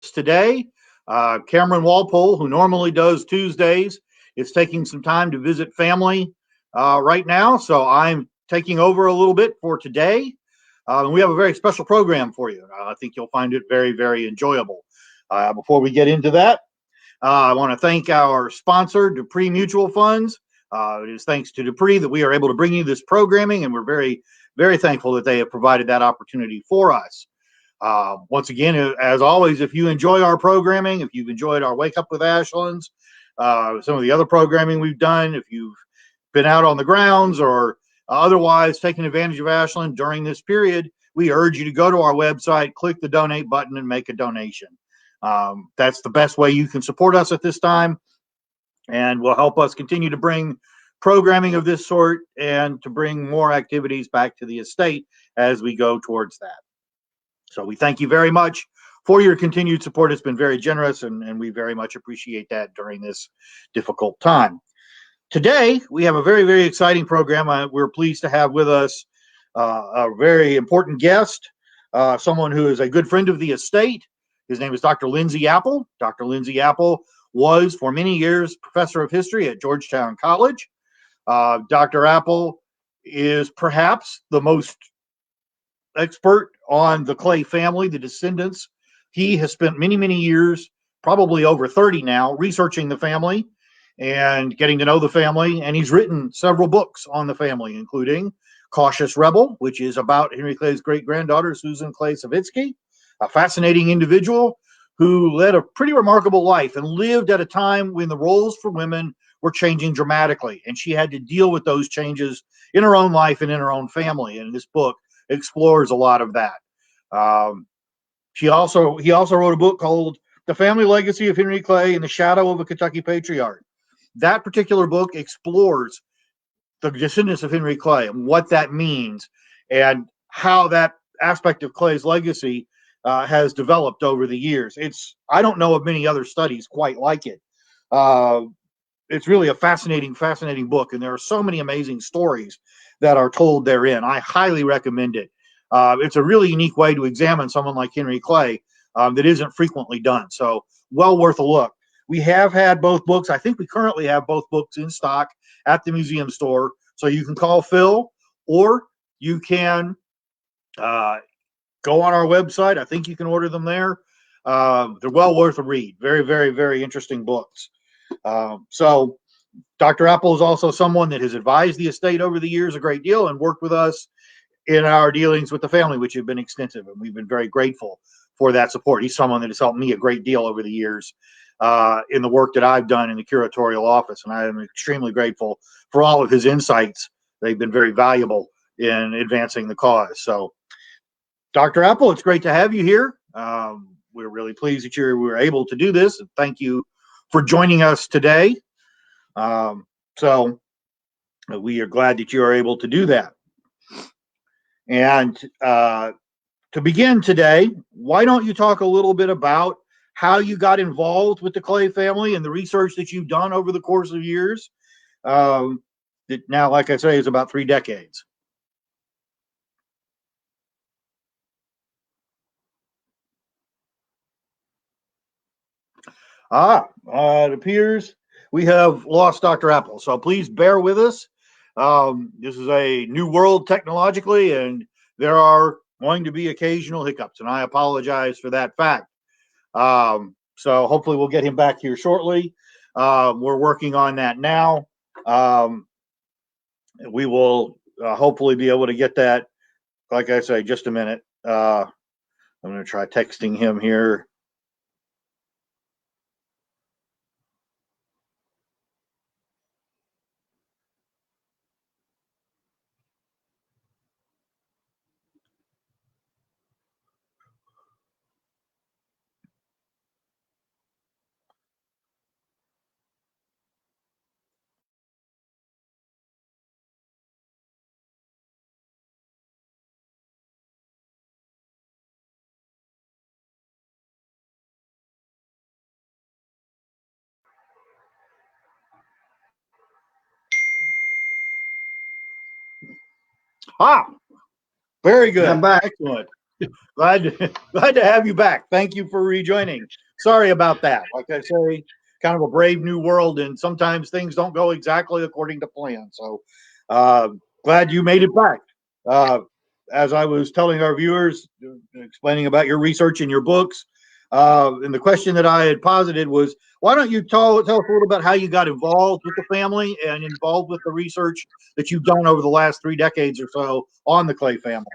today. Cameron Walpole, who normally does Tuesdays, is taking some time to visit family right now. So I'm taking over a little bit for today. We have a very special program for you. I think you'll find it very, very enjoyable. Before we get into that, I want to thank our sponsor, Dupree Mutual Funds. It is thanks to Dupree that we are able to bring you this programming, and we're very, very thankful that they have provided that opportunity for us. Once again, as always, if you enjoy our programming, if you've enjoyed our Wake Up with Ashlands, some of the other programming we've done, if you've been out on the grounds or otherwise taking advantage of Ashland during this period, we urge you to go to our website, click the donate button, and make a donation. That's the best way you can support us at this time, and will help us continue to bring programming of this sort and to bring more activities back to the estate as we go towards that. So we thank you very much for your continued support. It's been very generous, and we very much appreciate that during this difficult time. Today, we have a very, very exciting program. We're pleased to have with us a very important guest, someone who is a good friend of the estate. His name is Dr. Lindsey Apple. Dr. Lindsey Apple was, for many years, professor of history at Georgetown College. Dr. Apple is perhaps the most expert on the Clay family, the descendants. He has spent many, many years, probably over 30 now, researching the family and getting to know the family. And he's written several books on the family, including Cautious Rebel, which is about Henry Clay's great-granddaughter, Susan Clay Savitsky, a fascinating individual who led a pretty remarkable life and lived at a time when the roles for women were changing dramatically. And she had to deal with those changes in her own life and in her own family. And this book explores a lot of that. He also wrote a book called The Family Legacy of Henry Clay in the Shadow of a Kentucky Patriarch. That particular book explores the descendants of Henry Clay and what that means and how that aspect of Clay's legacy has developed over the years. I don't know of many other studies quite like it. It's really a fascinating book, and there are so many amazing stories that are told therein. I highly recommend it. It's a really unique way to examine someone like Henry Clay that isn't frequently done. So well worth a look. We have had both books. I think we currently have both books in stock at the museum store. So you can call Phil, or you can go on our website. I think you can order them there. They're well worth a read. Very, very, very interesting books. So Dr. Apple is also someone that has advised the estate over the years a great deal and worked with us in our dealings with the family, which have been extensive, and we've been very grateful for that support. He's someone that has helped me a great deal over the years in the work that I've done in the curatorial office, and I am extremely grateful for all of his insights. They've been very valuable in advancing the cause. So, Dr. Apple, it's great to have you here. We're really pleased that we were able to do this, and thank you for joining us today. So we are glad that you are able to do that. And to begin today, why don't you talk a little bit about how you got involved with the Clay family and the research that you've done over the course of years? That now, like I say, is about 3 decades. It appears we have lost Dr. Apple, so please bear with us. This is a new world technologically, and there are going to be occasional hiccups, and I apologize for that fact. So hopefully we'll get him back here shortly. We're working on that now. We will hopefully be able to get that, like I say, just a minute. I'm going to try texting him here. Very good. I'm back. Excellent. Glad to have you back. Thank you for rejoining. Sorry about that. Like I say, kind of a brave new world, and sometimes things don't go exactly according to plan. So, uh, glad you made it back. Uh, as I was telling our viewers, explaining about your research and your books, and the question that I had posited was, why don't you tell us a little about how you got involved with the family and involved with the research that you've done over the last 3 decades or so on the Clay family?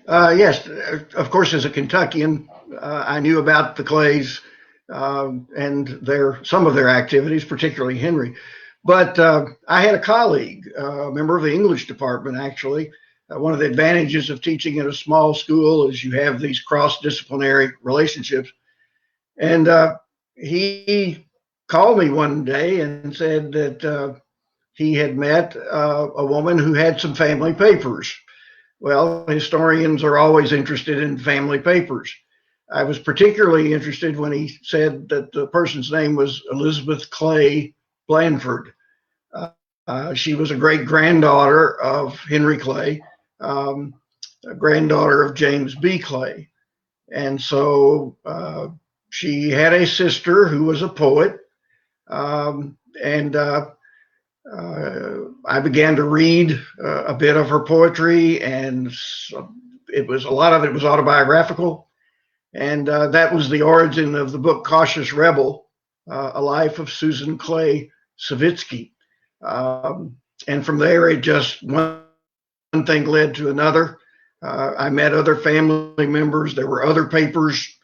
Yes, of course, as a Kentuckian, I knew about the Clays and some of their activities, particularly Henry. But I had a colleague, a member of the English department, actually. One of the advantages of teaching in a small school is you have these cross-disciplinary relationships. And he called me one day and said that he had met a woman who had some family papers. Well, historians are always interested in family papers. I was particularly interested when he said that the person's name was Elizabeth Clay Blanford. She was a great granddaughter of Henry Clay, a granddaughter of James B. Clay. And so she had a sister who was a poet. And I began to read a bit of her poetry, and a lot of it was autobiographical, and that was the origin of the book Cautious Rebel, A Life of Susan Clay Savitsky. And from there, it just one thing led to another. I met other family members. There were other papers,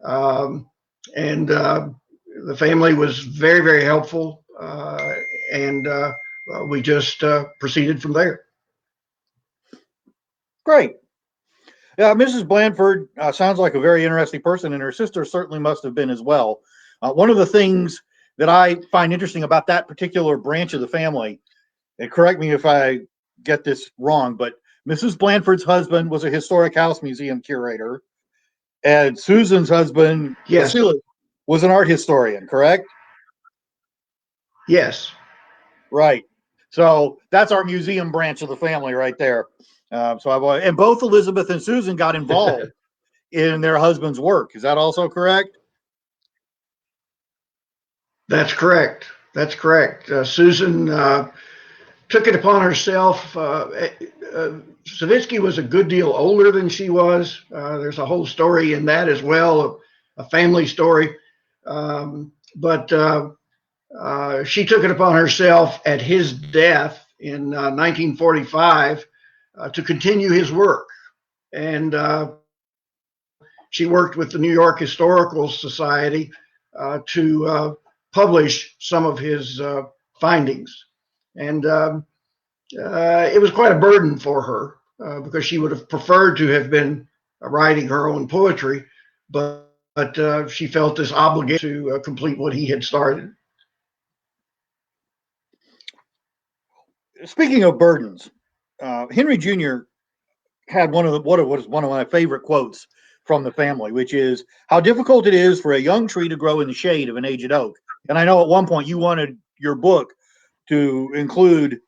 and the family was very, very helpful. And we just proceeded from there. Great. Yeah, Mrs. Blanford sounds like a very interesting person, and her sister certainly must have been as well. One of the things that I find interesting about that particular branch of the family, and correct me if I get this wrong, but Mrs. Blanford's husband was a historic house museum curator, and Susan's husband, Yes. Vasily, was an art historian, correct? Yes. Right. So that's our museum branch of the family right there. And both Elizabeth and Susan got involved in their husband's work. Is that also correct? That's correct. That's correct. Susan took it upon herself. Savitsky was a good deal older than she was. There's a whole story in that as well, a family story. But she took it upon herself at his death in 1945 to continue his work. And she worked with the New York Historical Society to publish some of his findings. And it was quite a burden for her because she would have preferred to have been writing her own poetry, but she felt this obligation to complete what he had started. Speaking of burdens, Henry Jr. had what was one of my favorite quotes from the family, which is how difficult it is for a young tree to grow in the shade of an aged oak. And I know at one point you wanted your book to include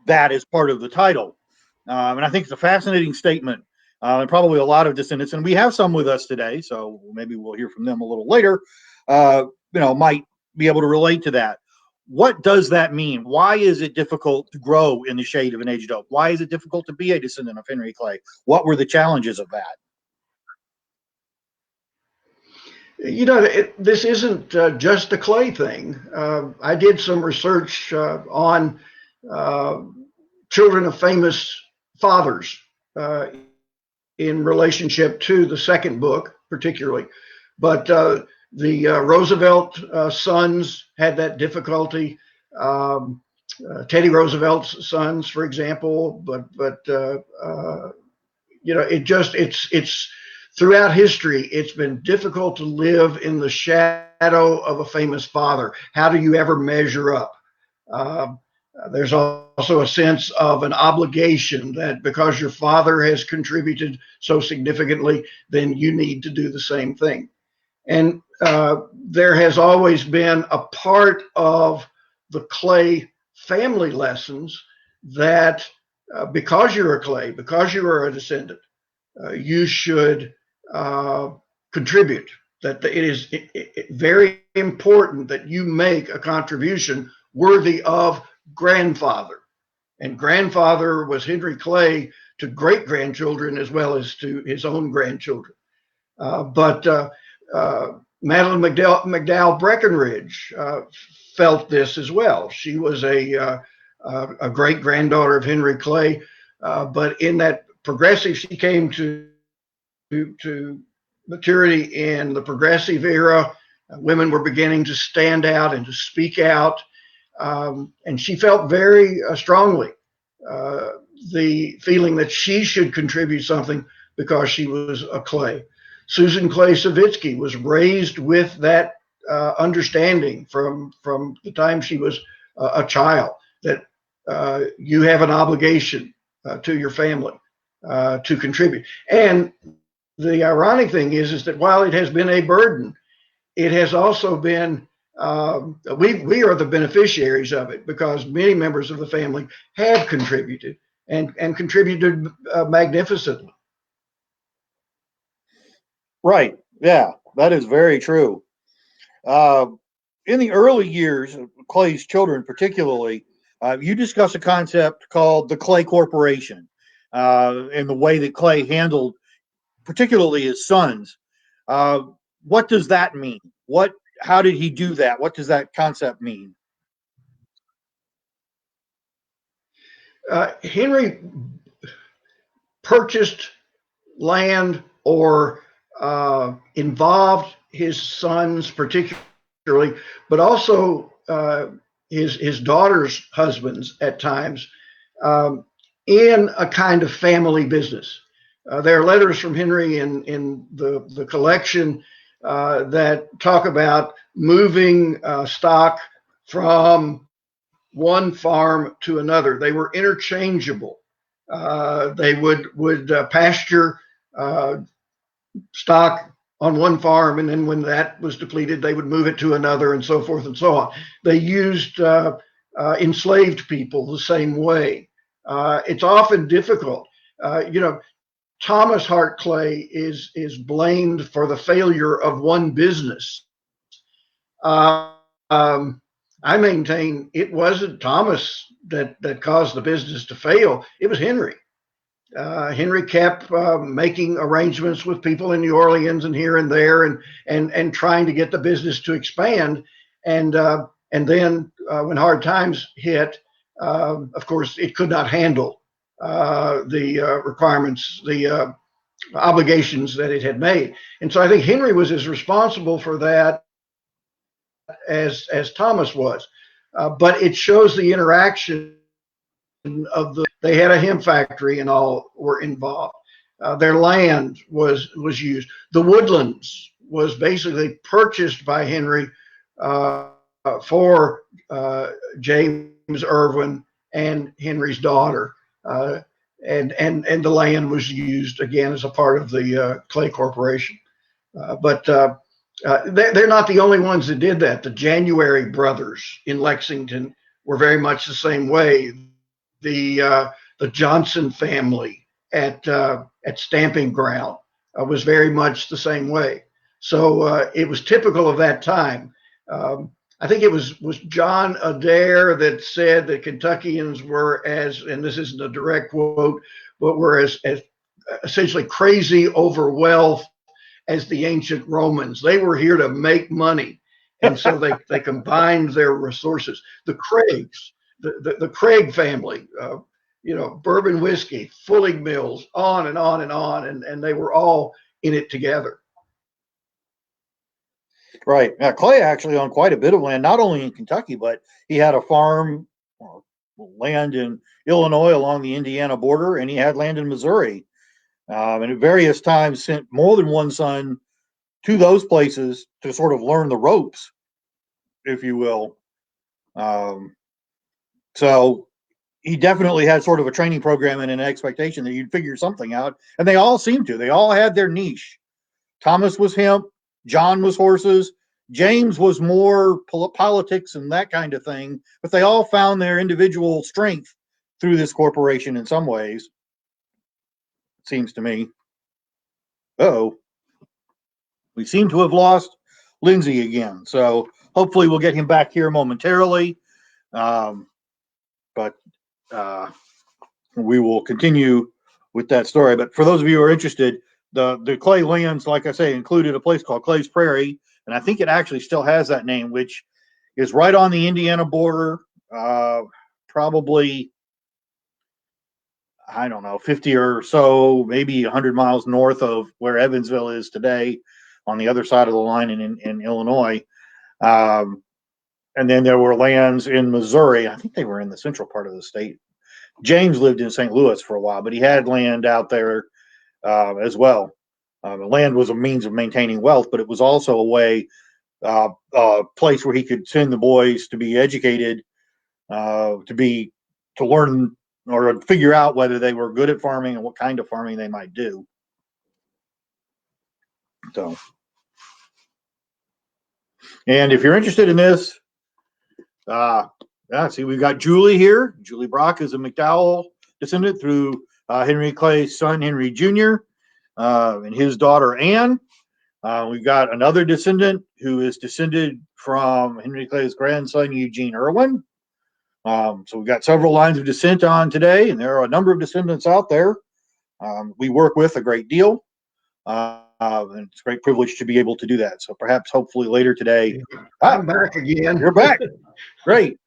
that as part of the title. And I think it's a fascinating statement, and probably a lot of descendants. And we have some with us today, so maybe we'll hear from them a little later. Might be able to relate to that. What does that mean? Why is it difficult to grow in the shade of an aged oak? Why is it difficult to be a descendant of Henry Clay? What were the challenges of that? You know, this isn't just a Clay thing. I did some research on children of famous fathers in relationship to the second book, particularly. But the Roosevelt sons had that difficulty. Teddy Roosevelt's sons, for example. But it's throughout history, it's been difficult to live in the shadow of a famous father. How do you ever measure up? There's also a sense of an obligation that because your father has contributed so significantly, then you need to do the same thing. And there has always been a part of the Clay family lessons that because you're a Clay, because you are a descendant, you should contribute. That it is very important that you make a contribution worthy of grandfather. And grandfather was Henry Clay to great grandchildren as well as to his own grandchildren. But Madeleine McDowell Breckenridge felt this as well. She was a great granddaughter of Henry Clay, but in that progressive, she came to maturity in the progressive era. Women were beginning to stand out and to speak out, and she felt very strongly the feeling that she should contribute something because she was a Clay. Susan Clay Savitsky was raised with that understanding from the time she was a child, that you have an obligation to your family to contribute. And the ironic thing is that while it has been a burden, it has also been we are the beneficiaries of it, because many members of the family have contributed and contributed magnificently. Right. Yeah, that is very true. In the early years of Clay's children, particularly, you discuss a concept called the Clay Corporation, and the way that Clay handled, particularly his sons. What does that mean? How did he do that? What does that concept mean? Henry purchased land or involved his sons particularly, but also his daughter's husbands at times, in a kind of family business. There are letters from Henry in the collection that talk about moving stock from one farm to another. They were interchangeable. They would pasture stock on one farm, and then when that was depleted, they would move it to another, and so forth and so on. They used enslaved people the same way. It's often difficult. Thomas Hart Clay is blamed for the failure of one business. I maintain it wasn't Thomas that caused the business to fail. It was Henry. Henry kept making arrangements with people in New Orleans and here and there, and trying to get the business to expand. And then when hard times hit, of course, it could not handle the requirements, the obligations that it had made. And so I think Henry was as responsible for that as Thomas was. But it shows the interaction of they had a hemp factory and all were involved. Their land was used. The woodlands was basically purchased by Henry for James Irwin and Henry's daughter, and the land was used again as a part of the Clay Corporation. But they're not the only ones that did that. The January brothers in Lexington were very much the same way. The Johnson family at Stamping Ground was very much the same way. So it was typical of that time. I think it was John Adair that said that Kentuckians were as, and this isn't a direct quote, but were as essentially crazy over wealth as the ancient Romans. They were here to make money. And so they combined their resources. The Craigs, the Craig family, bourbon whiskey, fulling mills, on and on and on. And they were all in it together. Right. Now, Clay actually owned quite a bit of land, not only in Kentucky, but he had a farm or land in Illinois along the Indiana border, and he had land in Missouri. And at various times sent more than one son to those places to sort of learn the ropes, if you will. So he definitely had sort of a training program and an expectation that you'd figure something out. And they all seemed to. They all had their niche. Thomas was hemp. John was horses. James was more politics and that kind of thing. But they all found their individual strength through this corporation in some ways, it seems to me. Uh-oh. We seem to have lost Lindsey again. So hopefully we'll get him back here momentarily. But we will continue with that story. But for those of you who are interested, the Clay lands, like I say, included a place called Clay's Prairie. And I think it actually still has that name, which is right on the Indiana border, probably, I don't know, 50 or so, maybe 100 miles north of where Evansville is today, on the other side of the line in Illinois. And then there were lands in Missouri. I think they were in the central part of the state. James lived in St. Louis for a while, but he had land out there as well. The land was a means of maintaining wealth, but it was also a way, a place where he could send the boys to be educated, to learn or figure out whether they were good at farming and what kind of farming they might do. So, and if you're interested in this, see, we've got Julie here. Julie Brock is a McDowell descendant through Henry Clay's son, Henry Jr., and his daughter, Anne. We've got another descendant who is descended from Henry Clay's grandson, Eugene Irwin. So we've got several lines of descent on today, and there are a number of descendants out there we work with a great deal. And it's a great privilege to be able to do that. So perhaps, hopefully, later today. I'm back again. You're back. Great.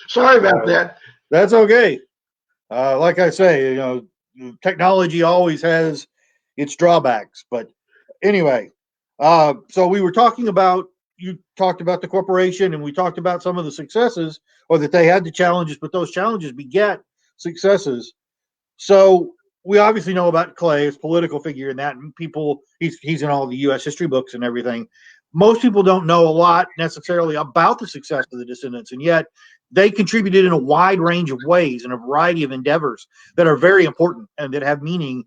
Sorry about that. That's okay. Like I say, technology always has its drawbacks. But anyway, so we were talking about, you talked about the corporation, and we talked about some of the successes, or that they had the challenges, but those challenges beget successes. So we obviously know about Clay as political figure, and that people, he's in all the U.S. history books and everything. Most people don't know a lot necessarily about the success of the descendants, and yet they contributed in a wide range of ways in a variety of endeavors that are very important and that have meaning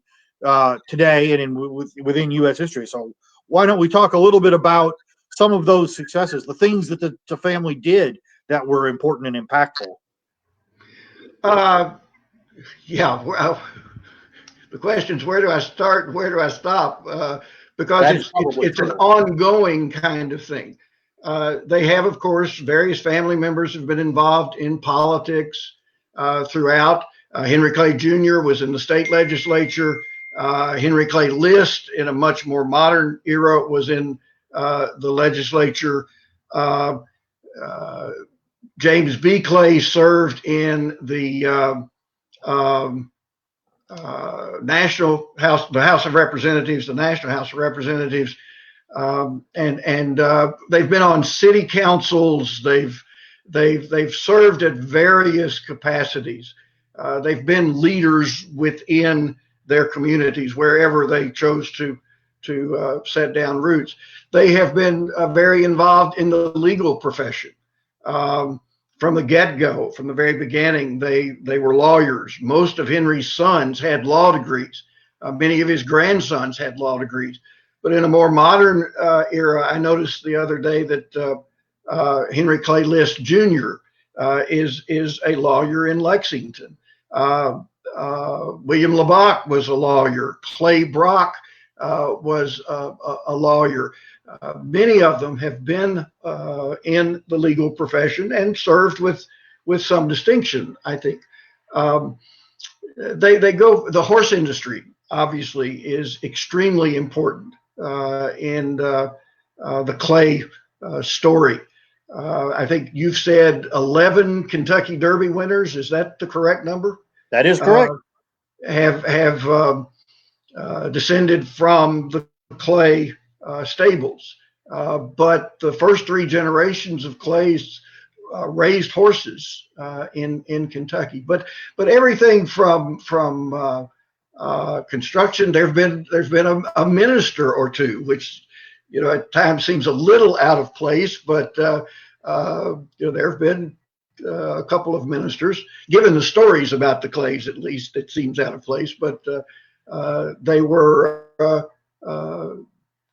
today and within U.S. history. So why don't we talk a little bit about some of those successes, the things that the family did that were important and impactful? Yeah. Well, the question is, where do I start and where do I stop? Because it's an ongoing kind of thing. They have, of course, various family members have been involved in politics throughout. Henry Clay Jr. was in the state legislature. Henry Clay List, in a much more modern era, was in the legislature. James B. Clay served in the National House, the House of Representatives, the National House of Representatives, and they've been on city councils. They've served at various capacities. They've been leaders within their communities wherever they chose to set down roots. They have been very involved in the legal profession. From the get-go, from the very beginning, they were lawyers. Most of Henry's sons had law degrees. Many of his grandsons had law degrees. But in a more modern era, I noticed the other day that Henry Clay List Jr. is a lawyer in Lexington. William LeBach was a lawyer. Clay Brock was a lawyer. Many of them have been in the legal profession and served with some distinction, I think. The horse industry obviously is extremely important in the Clay story. I think you've said 11 Kentucky Derby winners. Is that the correct number? That is correct. Have descended from the Clay stables. But the first three generations of Clays raised horses in Kentucky. But everything from construction, there's been a minister or two, which at times seems a little out of place. But there have been a couple of ministers. Given the stories about the Clays, at least, it seems out of place. But they were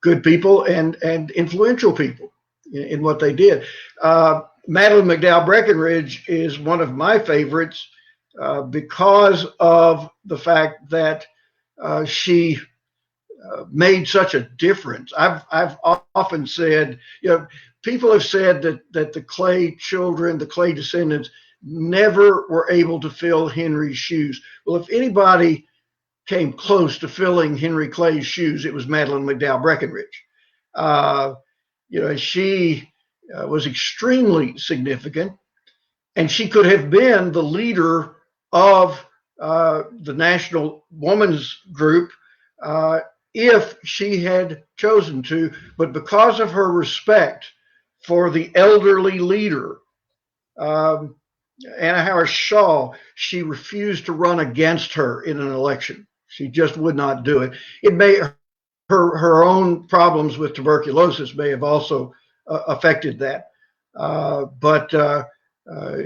good people and influential people in what they did. Madeleine McDowell Breckenridge is one of my favorites because of the fact that she made such a difference. I've often said, people have said that the Clay children, the Clay descendants, never were able to fill Henry's shoes. Well, if anybody came close to filling Henry Clay's shoes, it was Madeleine McDowell Breckenridge. She was extremely significant, and she could have been the leader of the National Women's Group if she had chosen to, but because of her respect for the elderly leader, Anna Howard Shaw, she refused to run against her in an election. She just would not do it. It may her own problems with tuberculosis may have also affected that, but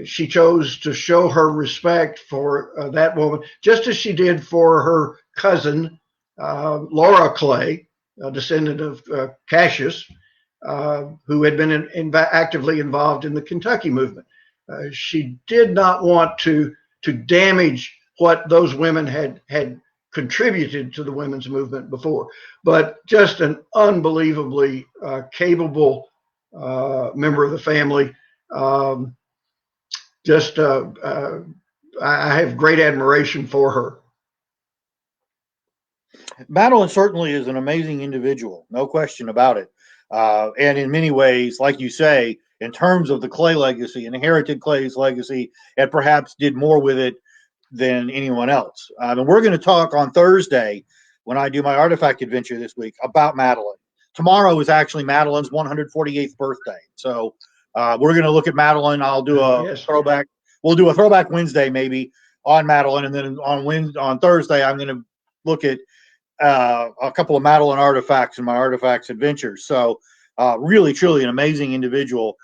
she chose to show her respect for that woman, just as she did for her cousin Laura Clay, a descendant of Cassius, who had been actively involved in the Kentucky movement. She did not want to damage what those women had contributed to the women's movement before, but just an unbelievably capable member of the family. I have great admiration for her. Madeleine certainly is an amazing individual, no question about it. And in many ways, like you say, in terms of the Clay legacy, inherited Clay's legacy, and perhaps did more with it than anyone else. And we're going to talk on Thursday when I do my artifact adventure this week about Madeleine. Tomorrow is actually Madeleine's 148th birthday. So we're going to look at Madeleine. I'll do a throwback. We'll do a throwback Wednesday maybe on Madeleine. And then on Thursday, I'm going to look at a couple of Madeleine artifacts in my artifacts adventures. So really, truly an amazing individual.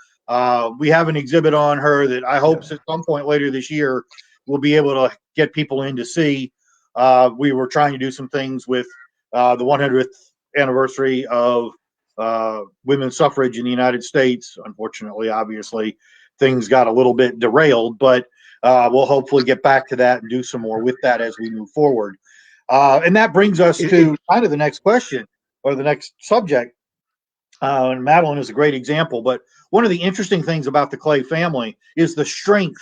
We have an exhibit on her that I hope at some point later this year we'll be able to get people in to see. We were trying to do some things with the 100th anniversary of women's suffrage in the United States. Unfortunately, obviously, things got a little bit derailed, but we'll hopefully get back to that and do some more with that as we move forward. And that brings us to kind of the next question or the next subject. And Madeleine is a great example, but one of the interesting things about the Clay family is the strength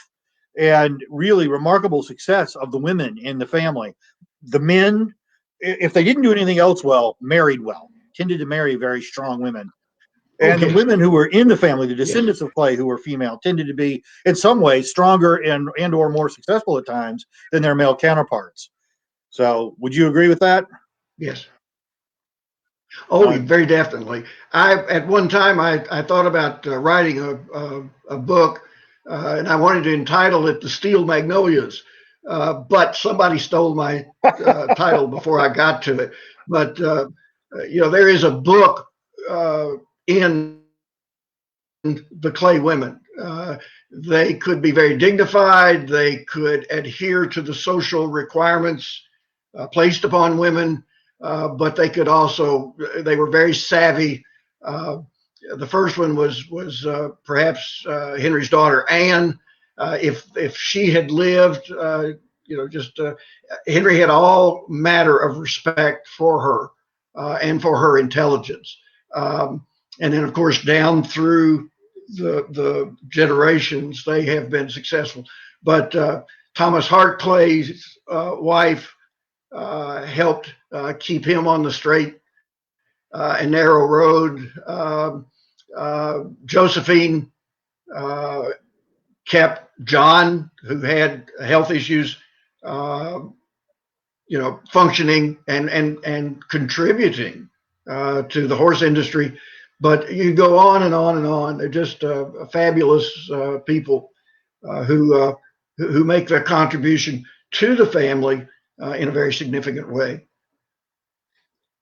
and really remarkable success of the women in the family. The men, if they didn't do anything else well, married well, tended to marry very strong women. And the women who were in the family, the descendants of Clay who were female, tended to be in some ways stronger and or more successful at times than their male counterparts. So would you agree with that? Yes. Oh, very definitely. At one time I thought about writing a book, and I wanted to entitle it "The Steel Magnolias," but somebody stole my title before I got to it. But there is a book in the Clay women. They could be very dignified. They could adhere to the social requirements placed upon women. But they could also, they were very savvy. The first one was perhaps Henry's daughter, Anne. If she had lived, Henry had all matter of respect for her and for her intelligence. And then, of course, down through the generations, they have been successful. But Thomas Hart Clay's wife helped keep him on the straight and narrow road. Josephine kept John, who had health issues, functioning and contributing to the horse industry. But you go on and on and on. They're just fabulous people who make their contribution to the family in a very significant way.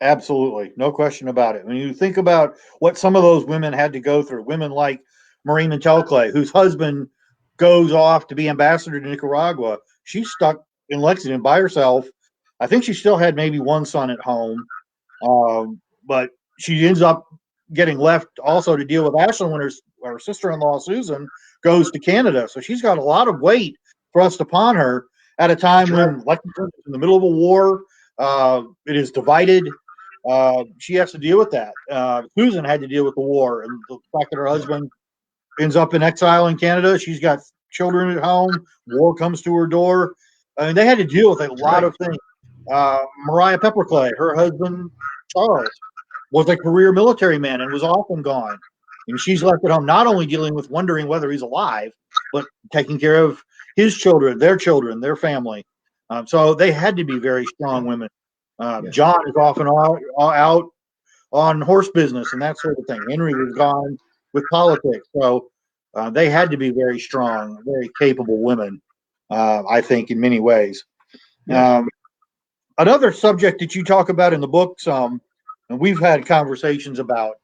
Absolutely. No question about it. When you think about what some of those women had to go through, women like Marie Mantell Clay, whose husband goes off to be ambassador to Nicaragua, she's stuck in Lexington by herself. I think she still had maybe one son at home, but she ends up getting left also to deal with Ashland when her sister-in-law, Susan, goes to Canada. So she's got a lot of weight thrust upon her at a time That's right. when Lexington is in the middle of a war. It is divided. She has to deal with that. Susan had to deal with the war and the fact that her husband ends up in exile in Canada. She's got children at home. War comes to her door. I mean, they had to deal with a That's lot right. of things. Mariah Pepperclay, her husband Charles, was a career military man and was often gone. And she's left at home, not only dealing with wondering whether he's alive, but taking care of his children, their family. So they had to be very strong women. Yes. John is often out on horse business and that sort of thing. Henry was gone with politics. So they had to be very strong, very capable women, I think, in many ways. Yes. Another subject that you talk about in the book, and we've had conversations about,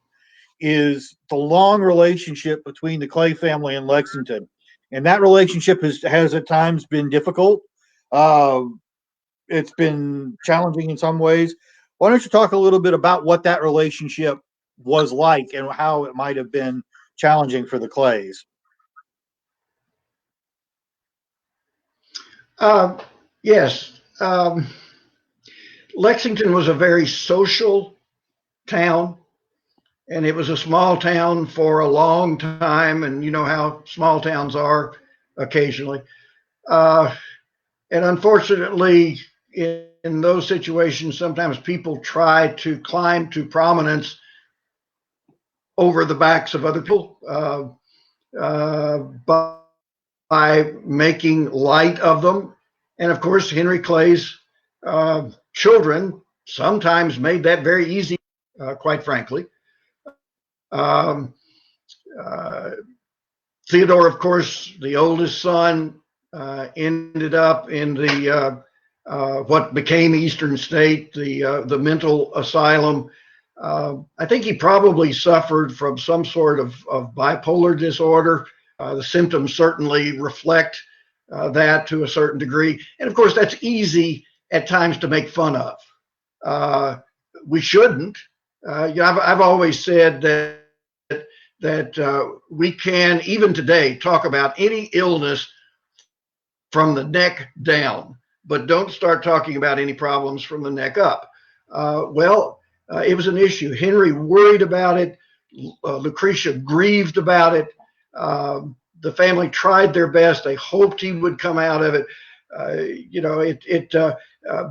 is the long relationship between the Clay family and Lexington. And that relationship has at times been difficult. Uh, it's been challenging in some ways. Why don't you talk a little bit about what that relationship was like and how it might have been challenging for the Clays? Yes. Lexington was a very social town, and it was a small town for a long time. And you know how small towns are occasionally. Uh, and unfortunately, in those situations, sometimes people try to climb to prominence over the backs of other people by making light of them. And of course, Henry Clay's children sometimes made that very easy, quite frankly. Um, uh, Theodore, of course, the oldest son, ended up in the what became Eastern State, the mental asylum. I think he probably suffered from some sort of bipolar disorder. The symptoms certainly reflect that to a certain degree, and of course, that's easy at times to make fun of. Uh, we shouldn't. I've always said that we can, even today, talk about any illness from the neck down, but don't start talking about any problems from the neck up. It was an issue. Henry worried about it. Lucretia grieved about it. The family tried their best. They hoped he would come out of it.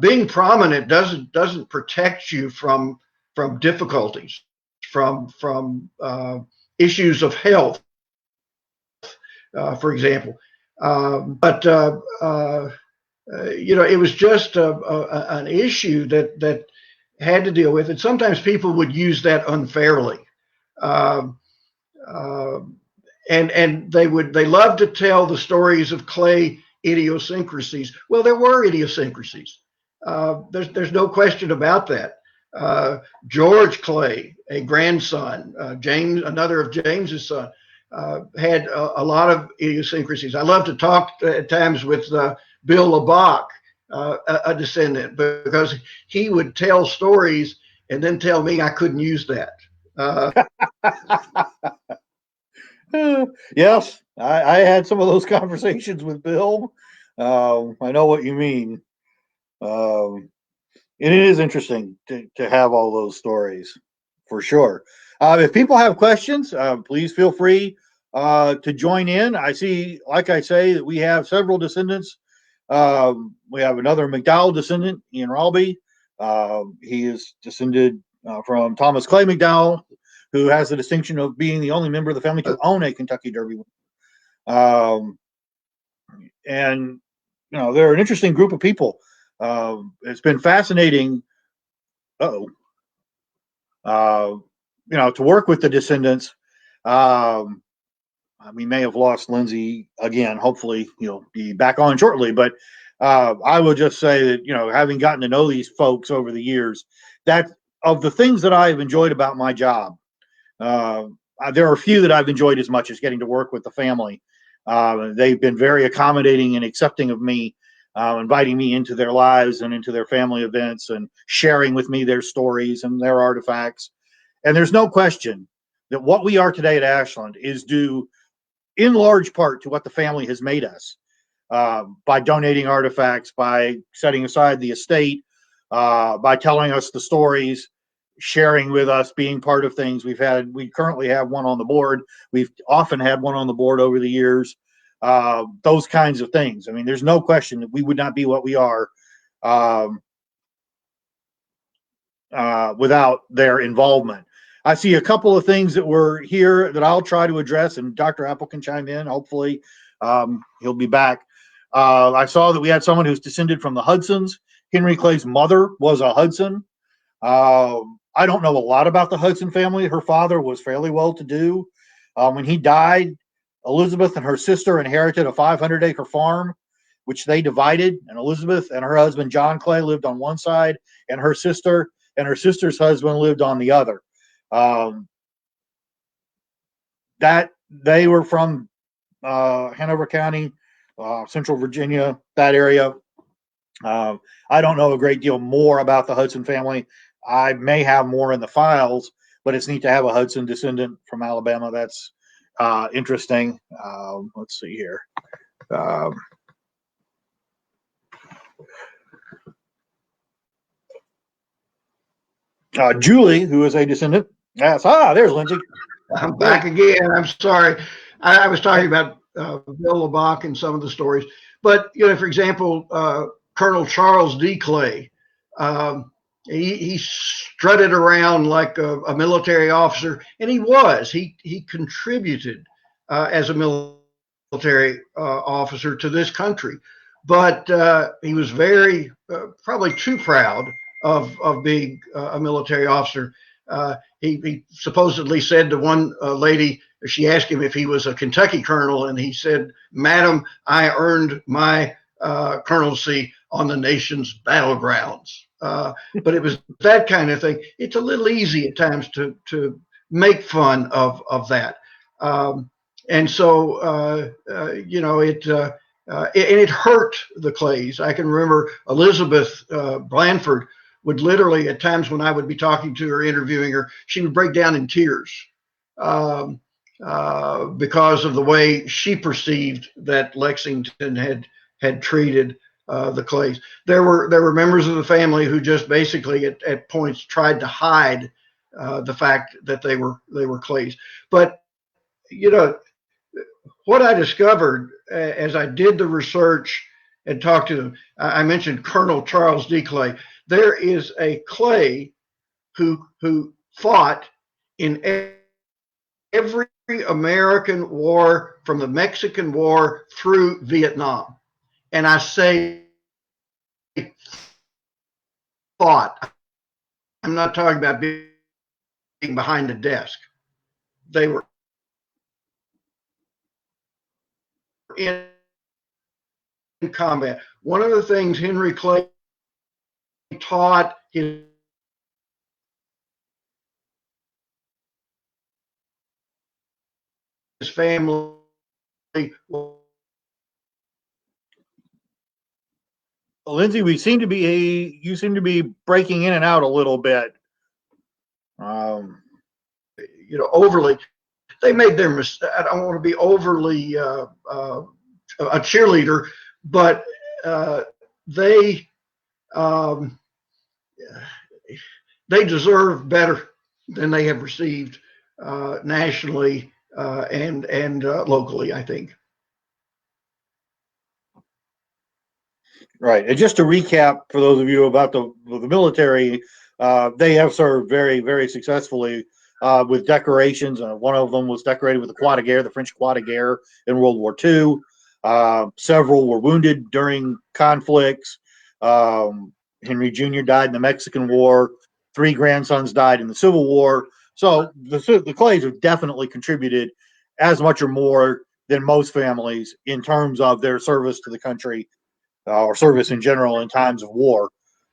Being prominent doesn't protect you from difficulties, from issues of health, for example. It was just an issue that had to deal with it. Sometimes people would use that unfairly, uh, uh, and they love to tell the stories of Clay idiosyncrasies. Well, there were idiosyncrasies. There's no question about that. George Clay, a grandson, James, another of James's son, had a lot of idiosyncrasies. I love to talk at times with Bill LeBach, a descendant, because he would tell stories and then tell me I couldn't use that. Yes, I had some of those conversations with Bill. I know what you mean. And it is interesting to have all those stories for sure. If people have questions, please feel free to join in. I see, like I say, that we have several descendants. We have another Mcdowell descendant, Ian Ralby. He is descended from Thomas Clay Mcdowell, who has the distinction of being the only member of the family to own a Kentucky Derby winner. And they're an interesting group of people. It's been fascinating. To work with the descendants. We may have lost Lindsey again. Hopefully, he'll be back on shortly. But I will just say that having gotten to know these folks over the years, that of the things that I've enjoyed about my job, there are a few that I've enjoyed as much as getting to work with the family. They've been very accommodating and accepting of me, inviting me into their lives and into their family events and sharing with me their stories and their artifacts. And there's no question that what we are today at Ashland is due in large part to what the family has made us. by donating artifacts, by setting aside the estate, by telling us the stories, sharing with us, being part of things. We currently have one on the board. We've often had one on the board over the years. Those kinds of things. I mean, there's no question that we would not be what we are without their involvement. I see a couple of things that were here that I'll try to address, and Dr. Apple can chime in. Hopefully, he'll be back. I saw that we had someone who's descended from the Hudsons. Henry Clay's mother was a Hudson. I don't know a lot about the Hudson family. Her father was fairly well-to-do. When he died, Elizabeth and her sister inherited a 500-acre farm, which they divided. And Elizabeth and her husband, John Clay, lived on one side, and her sister's husband lived on the other. That they were from Hanover County, Central Virginia, that area. I don't know a great deal more about the Hudson family. I may have more in the files, but it's neat to have a Hudson descendant from Alabama. That's interesting. Let's see here. Julie, who is a descendant. Yes. There's Lindsey. I'm back again. I'm sorry. I was talking about Bill LeBach and some of the stories. But, for example, Colonel Charles D. Clay, he strutted around like a military officer, and he contributed as a military officer to this country. But he was very, probably too proud of being a military officer. He supposedly said to one lady, she asked him if he was a Kentucky colonel, and he said, "Madam, I earned my colonelcy on the nation's battlegrounds." But it was that kind of thing. It's a little easy at times to make fun of that. And so, it hurt the Clays. I can remember Elizabeth Blanford would literally, at times when I would be talking to her, interviewing her, she would break down in tears because of the way she perceived that Lexington had treated the Clays. There were members of the family who just basically at points tried to hide the fact that they were Clays. But what I discovered as I did the research and talked to them, I mentioned Colonel Charles D. Clay. There is a Clay who fought in every American war from the Mexican War through Vietnam. And I say fought. I'm not talking about being behind a desk. They were in combat. One of the things Henry Clay taught his family. Lindsey, you seem to be breaking in and out a little bit. Overly. They made their mistake. I don't want to be overly a cheerleader, but they deserve better than they have received nationally and locally, I think. Right. And just to recap for those of you about the military, they have served very, very successfully with decorations. One of them was decorated with the Croix de Guerre, the French Croix de Guerre in World War II. Several were wounded during conflicts. Henry Jr. died in the Mexican War. 3 grandsons died in the Civil War. So the Clays have definitely contributed as much or more than most families in terms of their service to the country or service in general in times of war.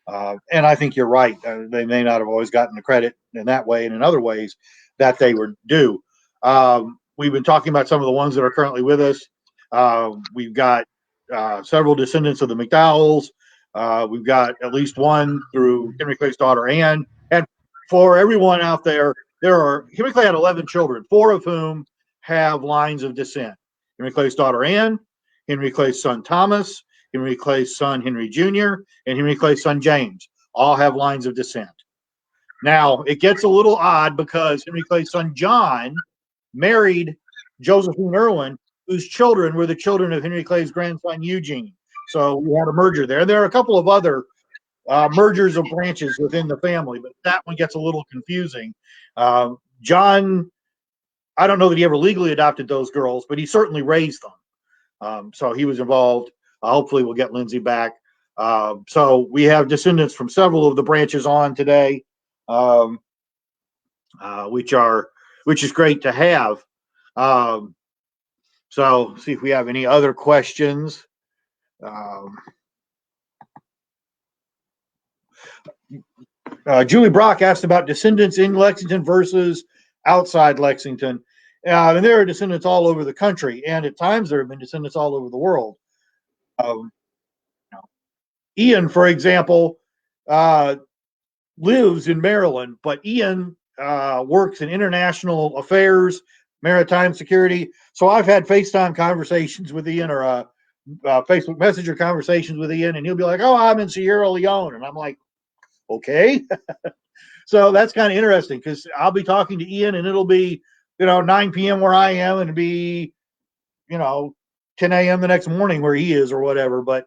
And I think you're right. They may not have always gotten the credit in that way and in other ways that they were due. We've been talking about some of the ones that are currently with us. We've got several descendants of the Mcdowells. We've got at least one through Henry Clay's daughter, Anne. And for everyone out there, Henry Clay had 11 children, 4 of whom have lines of descent. Henry Clay's daughter, Anne, Henry Clay's son Thomas, Henry Clay's son Henry Jr., and Henry Clay's son James all have lines of descent. Now, it gets a little odd because Henry Clay's son John married Josephine Irwin, whose children were the children of Henry Clay's grandson Eugene. So we had a merger there. There are a couple of other mergers of branches within the family, but that one gets a little confusing. John, I don't know that he ever legally adopted those girls, but he certainly raised them. So he was involved. Hopefully we'll get Lindsey back. So we have descendants from several of the branches on today, which is great to have. So see if we have any other questions. Julie Brock asked about descendants in Lexington versus outside Lexington. And there are descendants all over the country, and at times there have been descendants all over the world. Ian, for example, lives in Maryland, but Ian works in international affairs, maritime security. So I've had FaceTime conversations with Ian, or Facebook Messenger conversations with Ian, and he'll be like, "Oh, I'm in Sierra Leone," and I'm like, "Okay." So that's kind of interesting because I'll be talking to Ian, and it'll be 9 p.m. where I am, and it'll be 10 a.m. the next morning where he is, or whatever. But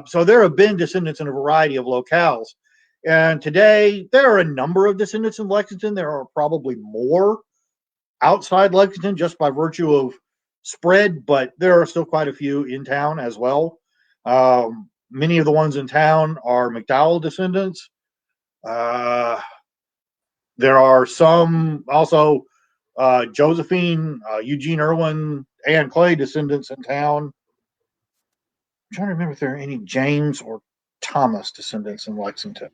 so there have been descendants in a variety of locales. And today, there are a number of descendants in Lexington. There are probably more outside Lexington just by virtue of spread, but there are still quite a few in town as well. Many of the ones in town are McDowell descendants. There are some also Josephine, Eugene Irwin, Ann Clay descendants in town. I'm trying to remember if there are any James or Thomas descendants in Lexington.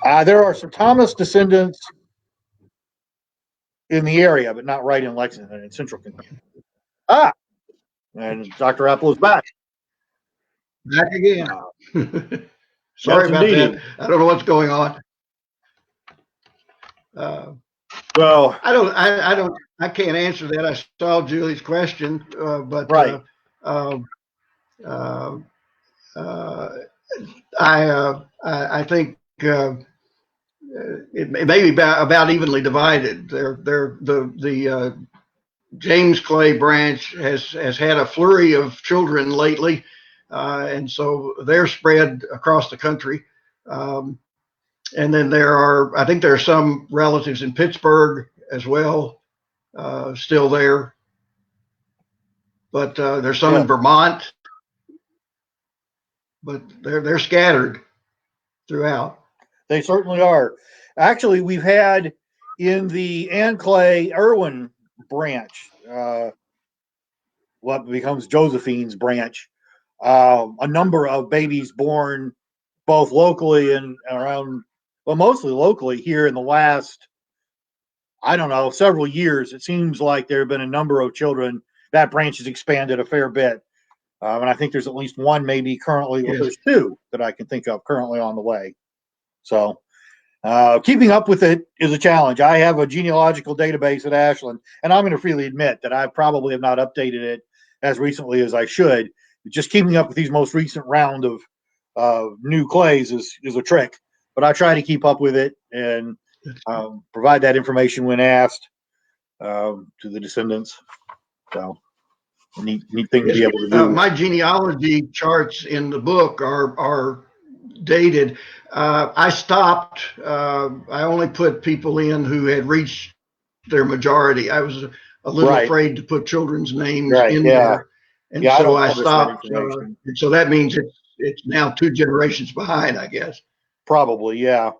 There are some Thomas descendants in the area, but not right in Lexington, in central Kentucky. And Dr. Apple is back. Back again. Sorry about that. I don't know what's going on. Well, I can't answer that. I saw Julie's question, but right. I think it may be about evenly divided. The James Clay branch has had a flurry of children lately, and so they're spread across the country. And then I think there are some relatives in Pittsburgh as well, still there. But there's some in Vermont, but they're scattered throughout. They certainly are. Actually, we've had in the Ann Clay Irwin branch, what becomes Josephine's branch, a number of babies born both locally and around, well, mostly locally here in the last, I don't know, several years. It seems like there have been a number of children. That branch has expanded a fair bit. And I think there's at least one maybe currently, well, there's two that I can think of currently on the way. So keeping up with it is a challenge. I have a genealogical database at Ashland, and I'm going to freely admit that I probably have not updated it as recently as I should. Just keeping up with these most recent round of new clays is a trick, but I try to keep up with it and provide that information when asked to the descendants. So neat thing to be able to do. My genealogy charts in the book are dated. I stopped. I only put people in who had reached their majority. I was a little afraid to put children's names in there, and so I stopped. And so that means it's now 2 generations behind, I guess. Probably, yeah.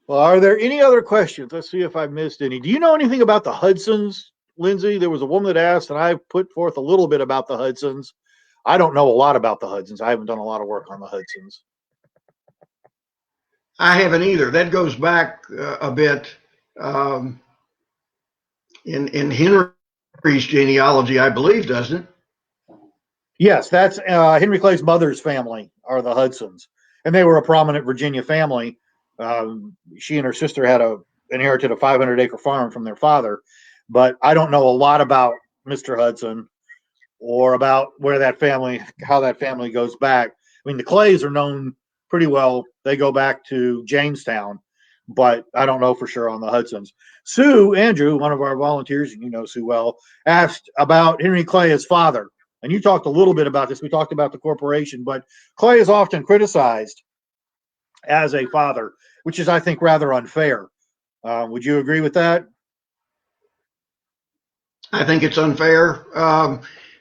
Well, are there any other questions? Let's see if I missed any. Do you know anything about the Hudsons, Lindsey? There was a woman that asked, and I put forth a little bit about the Hudsons. I don't know a lot about the Hudsons. I haven't done a lot of work on the Hudsons. I haven't either. That goes back a bit. In Henry's genealogy, I believe, doesn't it? Yes, that's Henry Clay's mother's family are the Hudsons. and they were a prominent Virginia family. She and her sister had inherited a 500-acre farm from their father, but I don't know a lot about Mr. Hudson or about how that family goes back. I mean, the Clays are known pretty well. They go back to Jamestown, but I don't know for sure on the Hudsons. Sue, Andrew, one of our volunteers, and you know Sue well, asked about Henry Clay, his father. And you talked a little bit about this. We talked about the corporation, but Clay is often criticized as a father, which is, I think, rather unfair. Would you agree with that? I think it's unfair.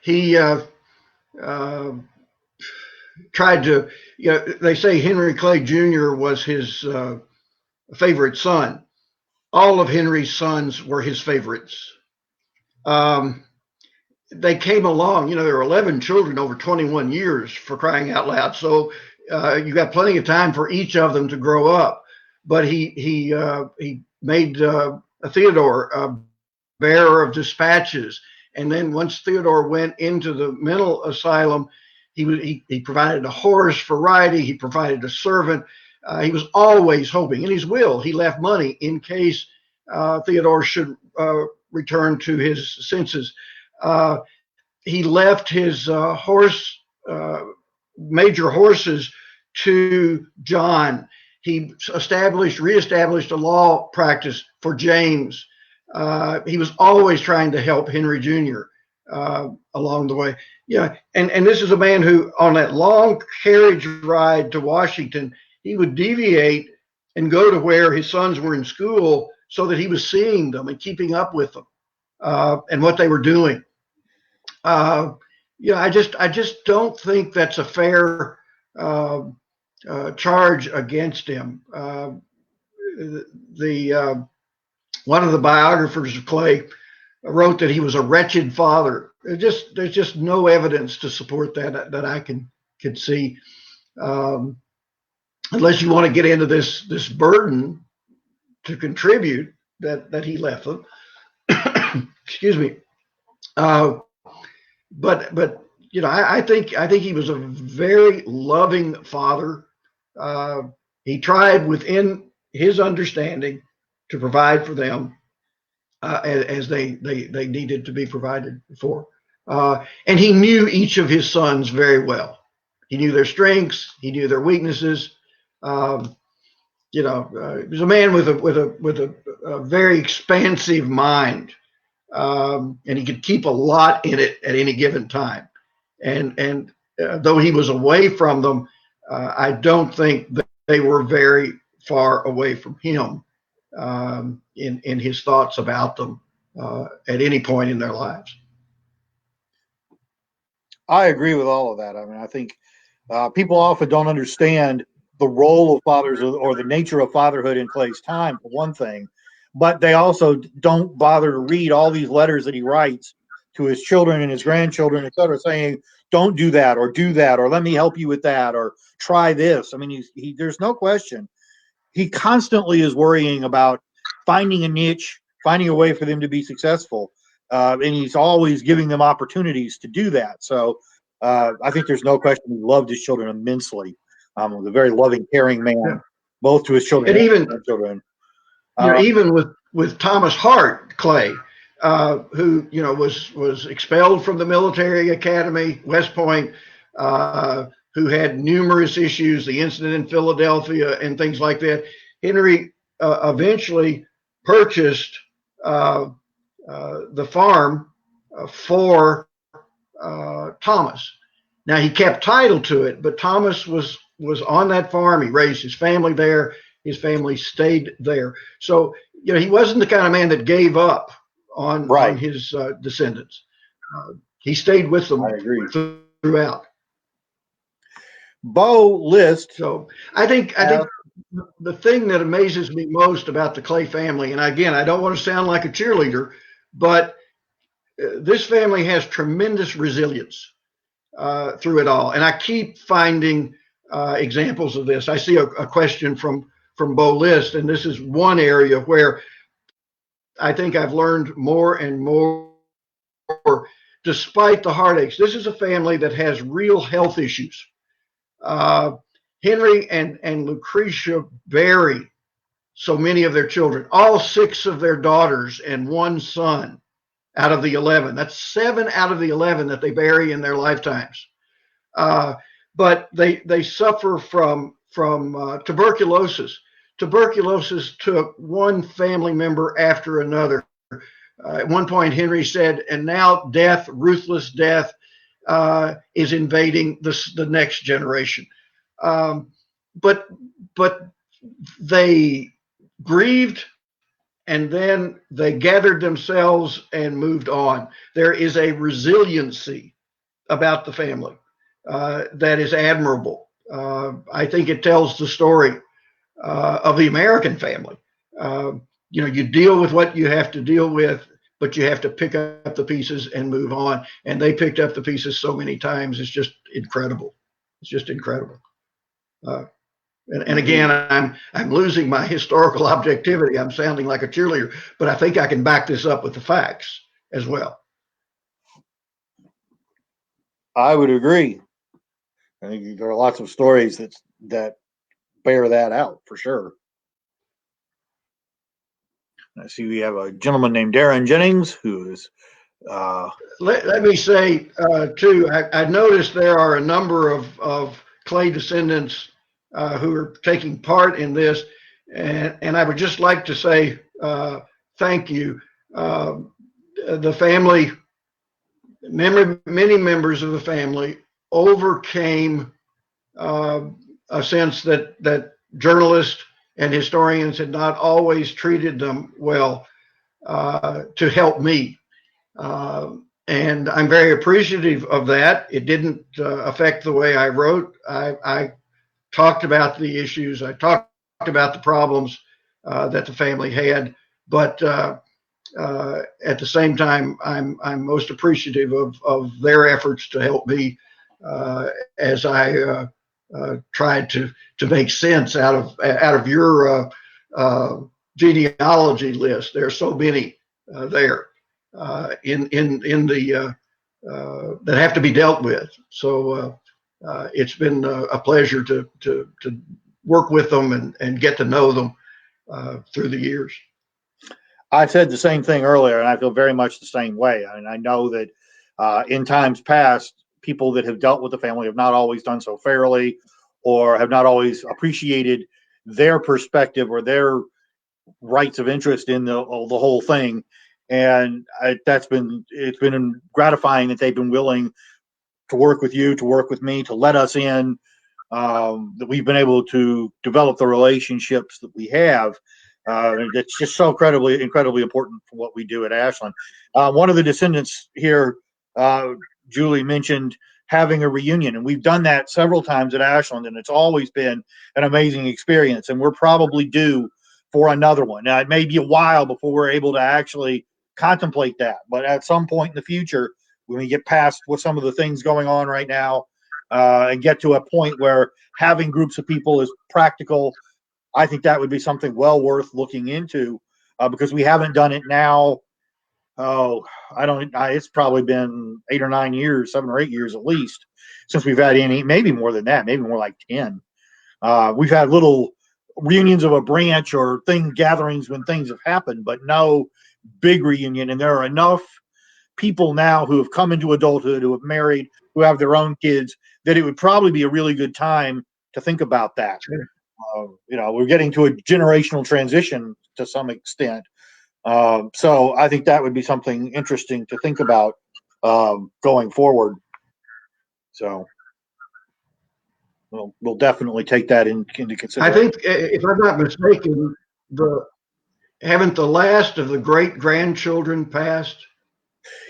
He uh, tried to, they say Henry Clay Jr. was his favorite son. All of Henry's sons were his favorites. Um, they came along, there were 11 children over 21 years, for crying out loud. So you got plenty of time for each of them to grow up. But he made Theodore a bearer of dispatches. And then once Theodore went into the mental asylum, he provided a horse for riding. He provided a servant. He was always hoping, in his will, he left money in case Theodore should return to his senses. He left his major horses to John. He reestablished a law practice for James. He was always trying to help Henry Jr. Along the way. Yeah, and this is a man who, on that long carriage ride to Washington, he would deviate and go to where his sons were in school so that he was seeing them and keeping up with them and what they were doing. I just don't think that's a fair charge against him. One of the biographers of Clay wrote that he was a wretched father. There's just no evidence to support that I can see, unless you want to get into this burden to contribute that he left them. Excuse me. But I think he was a very loving father. He tried within his understanding to provide for them as they needed to be provided for. And he knew each of his sons very well. He knew their strengths. He knew their weaknesses. He was a man with a very expansive mind, and he could keep a lot in it at any given time. And though he was away from them, I don't think that they were very far away from him in his thoughts about them at any point in their lives. I agree with all of that. I mean, I think people often don't understand the role of fathers or the nature of fatherhood in Clay's time, for one thing, but they also don't bother to read all these letters that he writes to his children and his grandchildren, et cetera, saying, don't do that, or let me help you with that, or try this. I mean, there's no question. He constantly is worrying about finding a niche, finding a way for them to be successful. And he's always giving them opportunities to do that. So I think there's no question he loved his children immensely. Was a very loving, caring man, both to his children and even his children. Even with Thomas Hart Clay, who was expelled from the military academy, West Point, who had numerous issues, the incident in Philadelphia and things like that. Henry eventually purchased the farm for Thomas. Now, he kept title to it, but Thomas was on that farm. He raised his family there. His family stayed there. So, he wasn't the kind of man that gave up on his descendants. He stayed with them throughout. Bo List. So I think the thing that amazes me most about the Clay family, and again, I don't want to sound like a cheerleader, but this family has tremendous resilience through it all. And I keep finding examples of this. I see a question from Bo List, and this is one area where I think I've learned more and more despite the heartaches. This is a family that has real health issues. Henry and Lucretia bury so many of their children, all 6 of their daughters and 1 son out of the 11. That's 7 out of the 11 that they bury in their lifetimes. But they suffer from tuberculosis. Tuberculosis took one family member after another. At one point, Henry said, and now death, ruthless death, is invading the next generation. But they grieved, and then they gathered themselves and moved on. There is a resiliency about the family that is admirable. I think it tells the story of the American family. You deal with what you have to deal with, but you have to pick up the pieces and move on. And they picked up the pieces so many times. It's just incredible. It's just incredible. And again, I'm losing my historical objectivity. I'm sounding like a cheerleader, but I think I can back this up with the facts as well. I would agree. I think there are lots of stories that bear that out for sure. I see we have a gentleman named Darren Jennings who is. Let me say, too, I noticed there are a number of Clay descendants who are taking part in this, and I would just like to say thank you. The family, many members of the family overcame a sense that journalists and historians had not always treated them well to help me. And I'm very appreciative of that. It didn't affect the way I wrote. I talked about the issues. I talked about the problems that the family had, but at the same time, I'm most appreciative of their efforts to help me as I tried to make sense out of your genealogy list. There are so many there in the that have to be dealt with. So it's been a pleasure to work with them and get to know them through the years. I said the same thing earlier, and I feel very much the same way. I mean, I know that in times past, people that have dealt with the family have not always done so fairly, or have not always appreciated their perspective or their rights of interest in the whole thing. And it's been gratifying that they've been willing to work with you, to work with me, to let us in, that we've been able to develop the relationships that we have. It's just so incredibly important for what we do at Ashland. One of the descendants here, Julie, mentioned having a reunion, and we've done that several times at Ashland, and it's always been an amazing experience, and we're probably due for another one. Now, it may be a while before we're able to actually contemplate that, but at some point in the future, when we get past what some of the things going on right now, and get to a point where having groups of people is practical, I think that would be something well worth looking into, because we haven't done it now. It's probably been 8 or 9 years, 7 or 8 years at least, since we've had any, maybe more than that, maybe more like 10. We've had little reunions of a branch or gatherings when things have happened, but no big reunion. And there are enough people now who have come into adulthood, who have married, who have their own kids, that it would probably be a really good time to think about that. Sure. We're getting to a generational transition to some extent. So I think that would be something interesting to think about going forward. So we'll definitely take that into consideration. I think, if I'm not mistaken, haven't the last of the great-grandchildren passed?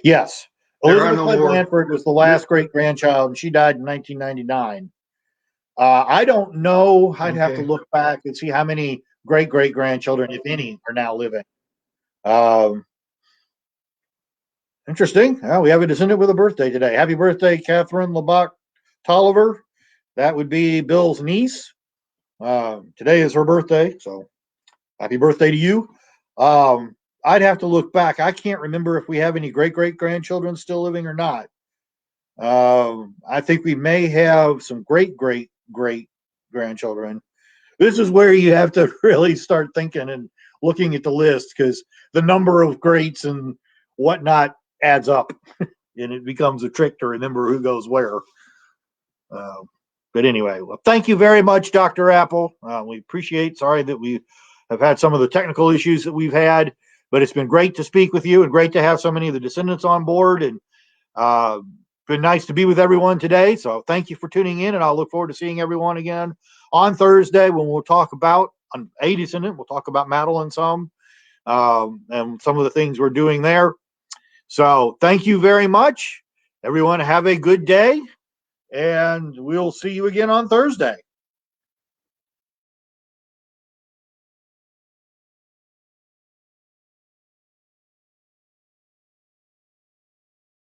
Yes. Elizabeth no more. Blanford was the last great-grandchild, and she died in 1999. I don't know. I'd have to look back and see how many great-great-grandchildren, if any, are now living. Interesting. Well, we have a descendant with a birthday today. Happy birthday, Catherine Labach Tolliver. That would be Bill's niece. Today is her birthday, so happy birthday to you. I'd have to look back. I can't remember if we have any great-great-grandchildren still living or not. I think we may have some great grandchildren. This is where you have to really start thinking and looking at the list, because the number of greats and whatnot adds up, and it becomes a trick to remember who goes where. But anyway, well, thank you very much, Dr. Apple. We appreciate. Sorry that we have had some of the technical issues that we've had, but it's been great to speak with you and great to have so many of the descendants on board, and been nice to be with everyone today. So thank you for tuning in, and I'll look forward to seeing everyone again on Thursday when we'll talk about a descendant. We'll talk about Madeleine some, and some of the things we're doing there. So thank you very much. Everyone have a good day, and we'll see you again on Thursday.